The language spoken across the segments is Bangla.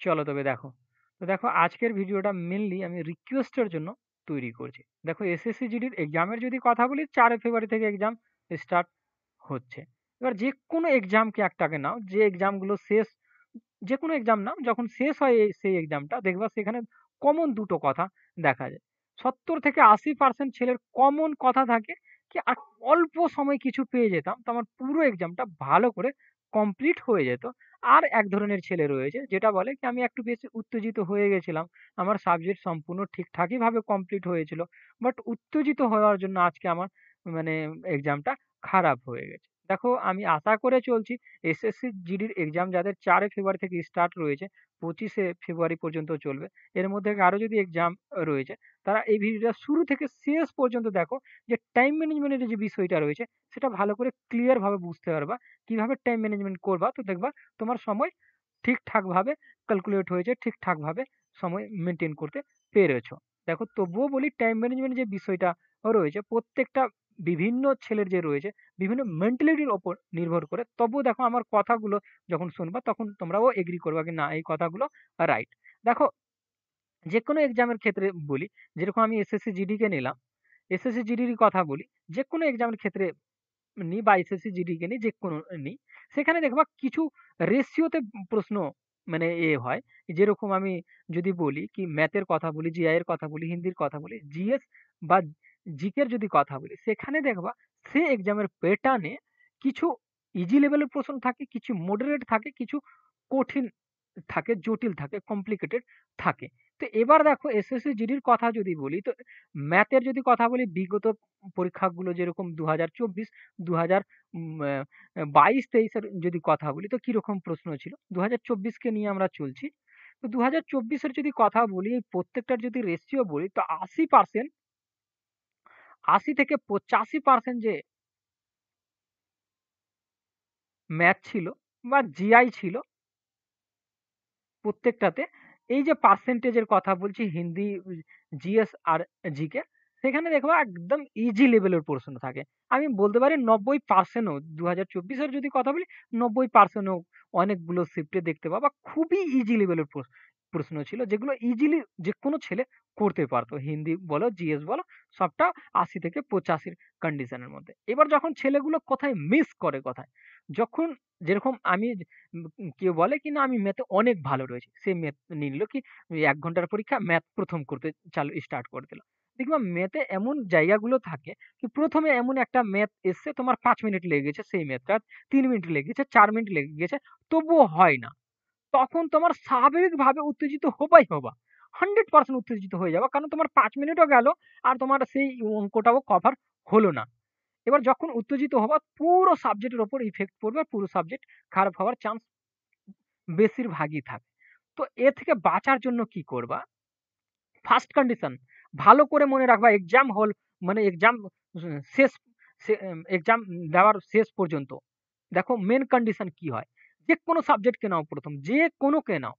চলো তবে দেখো। তো দেখো আজকের ভিডিওটা মেইনলি আমি রিকোয়েস্টের জন্য তৈরি করছি। দেখো এসএসসি জিডির এক্সামের যদি কথা বলি 4 ফেব্রুয়ারি থেকে এক্সাম স্টার্ট হচ্ছে। এবার যেকোনো এক্সামকে একটাকে নাও, যে এক্সামগুলো শেষ, যেকোনো এক্সাম নাও যখন শেষ হয় সেই এক্সামটা দেখবা সেখানে কমন দুটো কথা দেখা যায়। 70 থেকে 80% ছেলের কমন কথা থাকে কি আর অল্প সময় কিছু পেয়ে যেতাম তো আমার পুরো এক্সামটা ভালো করে কমপ্লিট হয়ে যেত। আর এক ধরনের ছেলে রয়েছে যেটা বলে কি আমি একটু বেশি উত্তেজিত হয়ে গেছিলাম, আমার সাবজেক্ট সম্পূর্ণ ঠিকঠাকই ভাবে কমপ্লিট হয়েছিল, বাট উত্তেজিত হওয়ার জন্য আজকে আমার মানে এক্সামটা খারাপ হয়ে গেছে। দেখো আমি আশা করে চলছি এসএসসি জিডির এক্সাম যাদের 4 ফেব্রুয়ারি থেকে স্টার্ট রয়েছে 25 ফেব্রুয়ারি পর্যন্ত চলবে, এর মধ্যে আরো যদি এক্সাম রয়েছে, তারা এই ভিডিওটা শুরু থেকে শেষ পর্যন্ত দেখো, যে টাইম ম্যানেজমেন্টের যে বিষয়টা রয়েছে সেটা ভালো করে ক্লিয়ার ভাবে বুঝতে পারবা, কিভাবে টাইম ম্যানেজমেন্ট করবা। তো দেখবা তোমার সময় ঠিকঠাক ভাবে ক্যালকুলেট হয়েছে, ঠিকঠাক ভাবে সময় মেনটেন করতে পেরেছো। দেখো তবুও বলি টাইম ম্যানেজমেন্ট যে বিষয়টা রয়েছে প্রত্যেকটা বিভিন্ন ছেলের যে রয়েছে বিভিন্ন মেন্টালিটির ওপর নির্ভর করে। তবুও দেখো আমার কথাগুলো যখন শুনবা তখন তোমরাও এগ্রি করবা কি না এই কথাগুলো রাইট। দেখো যেকোনো এক্সামের ক্ষেত্রে বলি, যেরকম আমি এসএসসি জিডি কে নিলাম, এসএসসি জিডির কথা বলি, যেকোনো এক্সামের ক্ষেত্রে নিই বা এসএসসি জিডি কে নিই, যেকোনো নিই, সেখানে দেখবা কিছু রেশিওতে প্রশ্ন মানে হয়। যেরকম আমি যদি বলি কি ম্যাথের কথা বলি, জিআই এর কথা বলি, হিন্দির কথা বলি, জিএস বা জিকের যদি কথা বলি, সেখানে দেখবা সে এক্সামের প্যাটার্নে কিছু ইজি লেভেলের প্রশ্ন থাকে, কিছু মডারেট থাকে, কিছু কঠিন থাকে, জটিল থাকে, কমপ্লিকেটেড থাকে। তো এবার দেখো এসএসসি জিডির কথা যদি বলি, তো ম্যাথের যদি কথা বলি বিগত পরীক্ষাগুলো যেরকম 2024 2022-23 এর যদি কথা বলি তো কিরকম প্রশ্ন ছিল, 2024 কে নিয়ে আমরা চলছি। তো 2024 এর যদি কথা বলি এই প্রত্যেকটার যদি রেশিও বলি তো 80%, 80 থেকে 85% যে ম্যাথ ছিল বা জিআই ছিল প্রত্যেকটাতে, এই যে পার্সেন্টেজের কথা বলছি হিন্দি, জিএস আর জিকে, সেখানে দেখবা একদম ইজি লেভেলের প্রশ্ন থাকে। আমি বলতে পারি 90%ও 2024-এর যদি কথা বলি 90%ও অনেকগুলো শিফটে দেখতে পাবা খুবই ইজি লেভেলের প্রশ্ন ছিল, যেগুলো ইজিলি যে কোনো ছেলে করতে পারতো। হিন্দি বলো জিএস বলো সবটা 80 থেকে 85 কন্ডিশনের মধ্যে। এবার যখন ছেলেগুলো কোথায় মিস করে, কোথায় যখন যেরকম আমি কেউ বলে কি না আমি ম্যাথে অনেক ভালো রয়েছে, সে ম্যাথ নিয়ে নিল কি 1 ঘন্টার পরীক্ষা ম্যাথ প্রথম করতে চালু স্টার্ট করে দিল। দেখবা ম্যাথে এমন জায়গাগুলো থাকে কি প্রথমে এমন একটা ম্যাথ এসছে তোমার 5 মিনিট লেগে গেছে, সেই ম্যাথটা 3 মিনিট লেগে গেছে, 4 মিনিট লেগে গেছে, তবুও হয় না। তখন তোমার স্বাভাবিকভাবে উত্তেজিত হবাই হবা, 100% উত্তেজিত হয়ে যাবা, কারণ তোমার 5 মিনিটও গেল আর তোমার সেই অঙ্কটাও কভার হলো না। এবার যখন উত্তেজিত হবা পুরো সাবজেক্টের উপর ইফেক্ট পড়বে, পুরো সাবজেক্ট খারাপ হওয়ার চান্স বেশিরভাগই থাকে। তো এ থেকে বাঁচার জন্য কি করবা? ফার্স্ট কন্ডিশন ভালো করে মনে রাখবা, এক্সাম হল মানে এক্সাম শেষ, এক্সাম দেওয়ার শেষ পর্যন্ত দেখো মেন কন্ডিশন কি হয়। যে কোনো সাবজেক্টকে নাও, প্রথম যে কোনোকে নাও,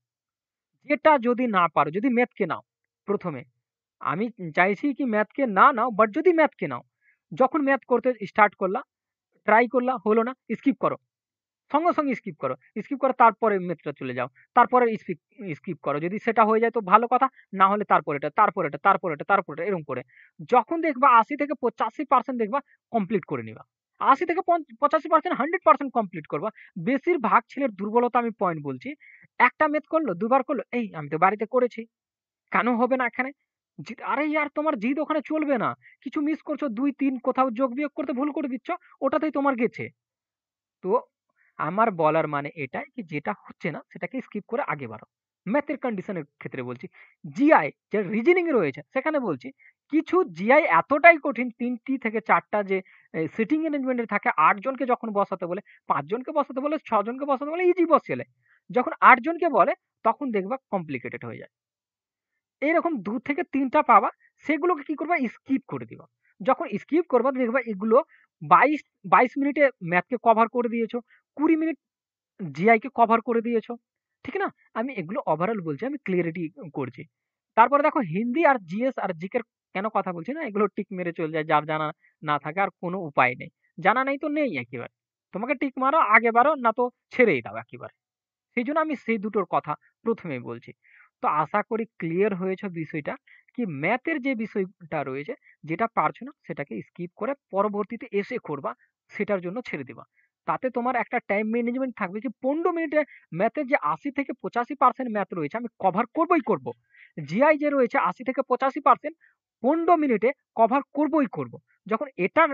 যেটা যদি না পারো, যদি ম্যাথকে নাও প্রথমে, আমি চাইছি কি ম্যাথকে না নাও, বাট যদি ম্যাথকে নাও, যখন ম্যাথ করতে স্টার্ট করলা, ট্রাই করলা হলো না, স্কিপ করো, সঙ্গে সঙ্গে স্কিপ করো, স্কিপ করে তারপরে ম্যাথটা চলে যাও, তারপরে স্কিপ করো, যদি সেটা হয়ে যায় তো ভালো কথা, না হলে তারপর এটা, তারপর এটা, তারপর এটা, তারপর এটা, এরকম করে যখন দেখবা 80 থেকে 85% দেখবা কমপ্লিট করে নিবা। 80 থেকে 85%, 100% কমপ্লিট করবা। বেশিরভাগ ছেলের দুর্বলতা আমি পয়েন্ট বলছি, একটা ম্যাথ করলো, দুবার করলো, এই আমি তো বাড়িতে করেছি, কেন হবে না এখানে? আরে ইয়ার তোমার জিদ ওখানে চলবে না, কিছু মিস করছো, 2 3 কোথাও যোগ বিয়োগ করতে ভুল করে দিচ্ছ, ওটাতেই তোমার গেছে। তো আমার বলার মানে এটাই কি যেটা হচ্ছে না সেটাকে স্কিপ করে আগে বাড়ো। ম্যাথের কন্ডিশনের ক্ষেত্রে বলছি, জিআই যে রিজনিং রয়েছে সেখানে বলছি কিছু জিআই এতটাই কঠিন, 3টি থেকে 4টা যে সিটিং অ্যারেঞ্জমেন্টে থাকে, 8 জনকে যখন বসাতে বলে, 5 জনকে বসাতে বলে, 6 জনকে বসাতে বলে ইজি বসেলে, যখন 8 জনকে বলে তখন দেখবা কমপ্লিকেটেড হয়ে যায়। এরকম 2 থেকে 3টা পাবা, সেগুলোকে কি করবা স্কিপ করে দিবা। যখন স্কিপ করবা দেখবা এগুলো 22 মিনিটে ম্যাথকে কভার করে দিয়েছো, 20 মিনিট জিআই কে কভার করে দিয়েছো, ঠিক না? আমি এগুলো ওভারঅল বলছি, আমি ক্লিয়ারিটি করছি। তারপরে দেখো হিন্দি আর জিএস আর জিকের কেন কথা বলছি না, এগুলো টিক মেরে চলে যায়, যার জানা না থাকে আর কোনো উপায় নেই, জানা নেই তো নেই একেবারে, তোমাকে টিক মারো আগে বাড়ো, না তো ছেড়েই দাও একেবারে, সেইজন্য আমি সেই দুটোর কথা ১ম এই বলছি। তো আশা করি ক্লিয়ার হয়েছে বিষয়টা, কি ম্যাথের যে বিষয়টা রয়েছে, যেটা পারছো না সেটাকে স্কিপ করে পরবর্তীতে এসে করবা, সেটার জন্য ছেড়ে দিবা। তাতে তোমার একটা টাইম ম্যানেজমেন্ট থাকবে যে ১৫ মিনিটে ম্যাথের যে ৮০-৮৫% ম্যাথ রয়েছে আমি কভার করবই করব। জিআই যে রয়েছে ৮০-৮৫% ১৫ মিনিটে কভার করবই করব। যখন এটার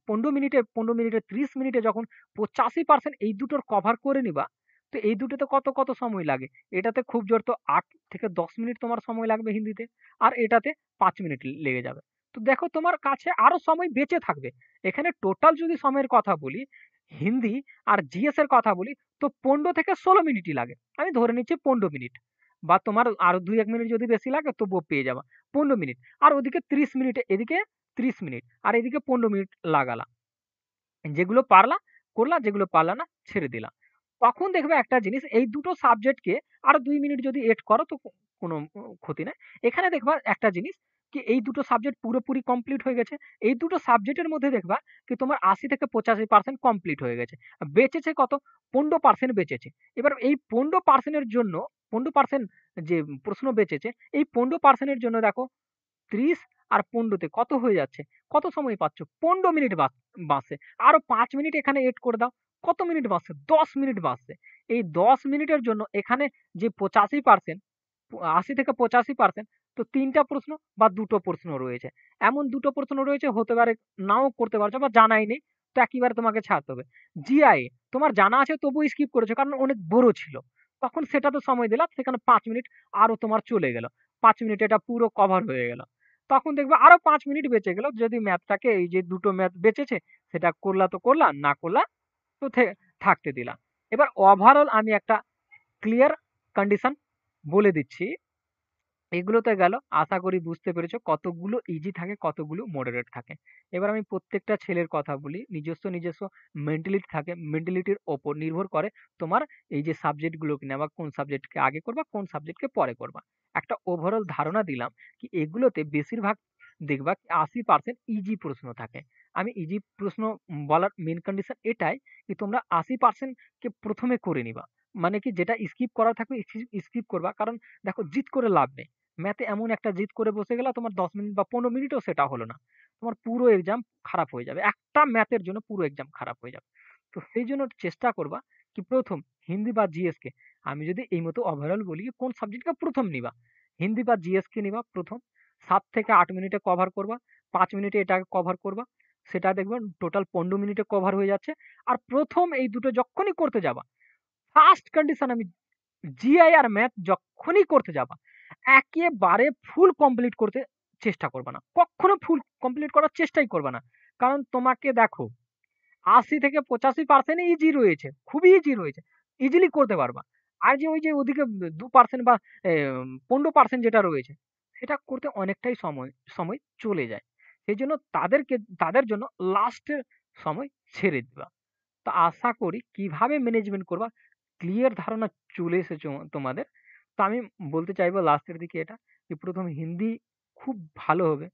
১৫ মিনিটে ১৫ মিনিটে ৩০ মিনিটে যখন ৮৫% এই দুটোর কভার করে নিবা, তো এই দুটোতে কত সময় লাগে? এটাতে খুব জোর তো ৮ থেকে ১০ মিনিট তোমার সময় লাগবে হিন্দিতে। আর এটাতে ৫ মিনিট লেগে যাবে। তো দেখো তোমার কাছে আরো সময় বেঁচে থাকবে। এখানে টোটাল যদি সময়ের কথা বলি, হিন্দি আর জিএস এর কথা বলি, তো ১৫ থেকে ১৬ মিনিটই লাগে। আমি ধরে নিচ্ছি ১৫ মিনিট। বা তোমার আরো ২-১ মিনিট যদি বেশি লাগে তবুও পেয়ে যাবা। ১৫ মিনিট। আর ওদিকে ৩০ মিনিটে এদিকে ৩০ মিনিট। আর এদিকে ১৫ মিনিট লাগালা। যেগুলো পারলা করলা, যেগুলো পারলা না ছেড়ে দিলা। তখন দেখবে একটা জিনিস, এই দুটো সাবজেক্টকে আরো ২ মিনিট যদি এড করো তো কোনো ক্ষতি নাই। এখানে দেখবা একটা জিনিস, কি এই দুটো সাবজেক্ট পুরোপুরি কমপ্লিট হয়ে গেছে। এই দুটো সাবজেক্টের মধ্যে দেখবা কি তোমার ৮০-৮৫% কমপ্লিট হয়ে গেছে। বেঁচেছে কত? ১৫% বেঁচেছে। এবার এই ১৫% এর জন্য ১৫% যে প্রশ্ন বেঁচেছে, এই ১৫% এর জন্য দেখো ৩০ আর ১৫ তে কত হয়ে যাচ্ছে? কত সময় পাচ্ছ? ১৫ মিনিট বাঁচছে। আরো ৫ মিনিট এখানে এড করে দাও। কত মিনিট বাঁচছে? ১০ মিনিট বাঁচছে। এই ১০ মিনিটের জন্য এখানে যে ৮৫% ৮০-৮৫% তো ৩ টা প্রশ্ন বা ২ টো প্রশ্ন রয়েছে। এমন ২ টো প্রশ্ন রয়েছে, হতে পারে নাও করতে পারছো বা জানাই নেই। তো একেবারে তোমাকে ছাড়তে হবে। জিআই তোমার জানা আছে তবুও স্কিপ করেছো কারণ অনেক বড় ছিল। তখন সেটাতে সময় দিলা, সেখানে ৫ মিনিট আরো তোমার চলে গেল। ৫ মিনিট এটা পুরো কভার হয়ে গেল। তখন দেখবে আরো ৫ মিনিট বেঁচে গেল। যদি ম্যাথটাকে, এই যে ২ টো ম্যাথ বেঁচেছে সেটা করলা তো করলা, না করলা তো থাকতে দিলা। এবার ওভারঅল আমি একটা ক্লিয়ার কন্ডিশন বলে দিচ্ছি। এগুলোতে গেল। আশা করি বুঝতে পেরেছো কতগুলো ইজি থাকে, কতগুলো মডারেট থাকে। এবার আমি প্রত্যেকটা ছেলের কথা বলি। নিজস্ব মেন্টালিটি থাকে। মেন্টালিটির ওপর নির্ভর করে তোমার এই যে সাবজেক্টগুলোকে নেওয়া, কোন সাবজেক্টকে আগে করবা, কোন সাবজেক্টকে পরে করবা। একটা ওভারঅল ধারণা দিলাম, কি এগুলোতে বেশিরভাগ দেখবা ৮০% ইজি প্রশ্ন থাকে। আমি ইজি প্রশ্ন বলার মেইন কন্ডিশন এটাই, কি তোমরা ৮০% কে ১ম এ করে নিবা। মানে কি যেটা স্কিপ করা থাকবে স্কিপ করবা। কারণ দেখো জিদ করে লাভ নেই। ম্যাথে এমন একটা জিদ করে বসে গেলা, তোমার ১০ মিনিট বা ১৫ মিনিটও সেটা হলো না। তোমার পুরো এক্সাম খারাপ হয়ে যাবে। একটা ম্যাথের জন্য পুরো এক্সাম খারাপ হয়ে যাবে। তো সেইজন্য চেষ্টা করবা, কি ১ম হিন্দি বা জিএস কে, আমি যদি এই মতো ওভারঅল বলি, কোন সাবজেক্টকে ১ম নিবা? হিন্দি বা জিএস কে নিবা ১ম। ৭ থেকে ৮ মিনিটে কভার করবা। ৫ মিনিটে এটাকে কভার করবা। সেটা দেখবেন টোটাল ১৫ মিনিটে কভার হয়ে যাচ্ছে। আর ১ম এই দুটো যখনই করতে যাবা, ফার্স্ট কন্ডিশন আমি, জিআই আর ম্যাথ যখনই করতে যাবা, একেবারে ফুল কমপ্লিট করতে চেষ্টা করবা না। কখনো ফুল কমপ্লিট করার চেষ্টাই করবা না। কারণ তোমাকে দেখো ৮০-৮৫% ইজি রয়েছে। খুবই ইজি রয়েছে। ইজিলি করতে পারবা। আর যে ওই যে ওদিকে ২% বা ১৫% যেটা রয়েছে, সেটা করতে অনেকটাই সময় চলে যায়। সেজন্য তাদের জন্য লাস্টের সময় ছেড়ে দিবা। তো আশা করি কিভাবে ম্যানেজমেন্ট করবা ক্লিয়ার ধারণা চলে এসেছে তোমাদের। তো আমি বলতে চাইবো লাস্টের দিকে এটা, যে ১ম হিন্দি খুব ভালো হবে।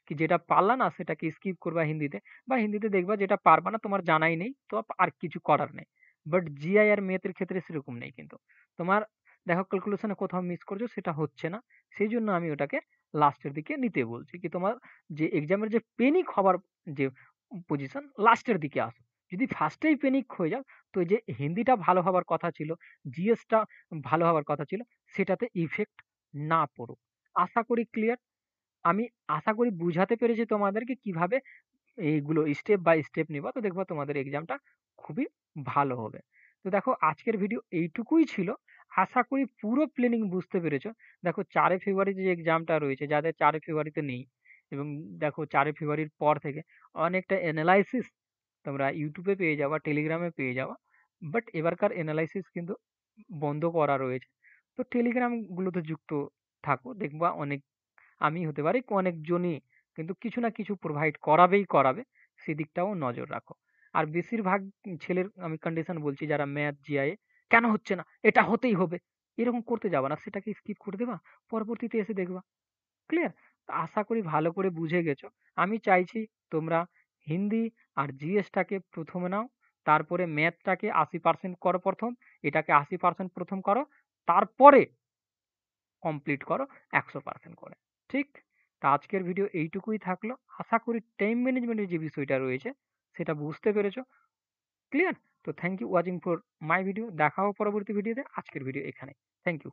কি যেটা পারলা না সেটাকে স্কিপ করবা হিন্দিতে, বা হিন্দিতে দেখবা যেটা পারবা না তোমার জানাই নেই তো আর কিছু করার নেই। বাট জিআই আর ম্যাথের ক্ষেত্রে সেরকম নেই কিন্তু। তোমার দেখো ক্যালকুলেশনে কোথাও মিস করছো, সেটা হচ্ছে না। সেইজন্য আমি ওটাকে লাস্টের দিকে নিতে বলছি, কি তোমার যে এক্সামের যে পেনিক হবার যে পজিশন, লাস্টের দিকে আসো। যদি ফার্স্টেই পেনিক হয়ে যাও, তো এই যে হিন্দিটা ভালো হবার কথা ছিল, জিএসটা ভালো হবার কথা ছিল, সেটাতে ইফেক্ট না পড়ুক। আশা করি ক্লিয়ার। আমি আশা করি বুঝাতে পেরেছি তোমাদেরকে কিভাবে এইগুলো স্টেপ বাই স্টেপ নিবা। তো দেখবা তোমাদের এক্সামটা খুবই ভালো হবে। তো দেখো আজকের ভিডিও এইটুকুই ছিল। আশা করি পুরো প্ল্যানিং বুঝতে পেরেছো। দেখো ৪ ফেব্রুয়ারি যে এক্সামটা রয়েছে, যাদের ৪ ফেব্রুয়ারিতে নেই, এবং দেখো ৪ ফেব্রুয়ারির পর থেকে অনেকটা এনালাইসিস তোমরা ইউটিউবে পেয়ে যাবা, টেলিগ্রামে পেয়ে যাবা। বাট এবারকার এনালাইসিস কিন্তু বন্ধ করা রয়েছে। তো টেলিগ্রাম গুলোতে যুক্ত থাকো, দেখবা অনেক, আমি হতে পারি অনেকজনই কিন্তু কিছু না কিছু প্রোভাইড করাবেই করাবে। সেদিকটাও নজর রাখো। আর বেশিরভাগ ছেলের আমি কন্ডিশন বলছি, যারা ম্যাথ জিআই কেন হচ্ছে না, এটা হতেই হবে, এরকম করতে যাবা না, সেটাকে স্কিপ করে দেবা, পরবর্তীতে এসে দেখবা। ক্লিয়ার? আশা করি ভালো করে বুঝে গেছো। আমি চাইছি তোমরা হিন্দি আর জিএসটাকে প্রথমে নাও, তারপরে ম্যাথটাকে 80% করো প্রথম, এটাকে 80% প্রথম করো, তারপরে কমপ্লিট করো 100% করে। ঠিক? তা আজকের ভিডিও এইটুকুই থাকলো। আশা করি টাইম ম্যানেজমেন্টের যে বিষয়টা রয়েছে সেটা বুঝতে পেরেছো। ক্লিয়ার? তো thank you watching for my video. দেখা হবে পরবর্তী ভিডিওতে। আজকের ভিডিও এখানেই। Thank you.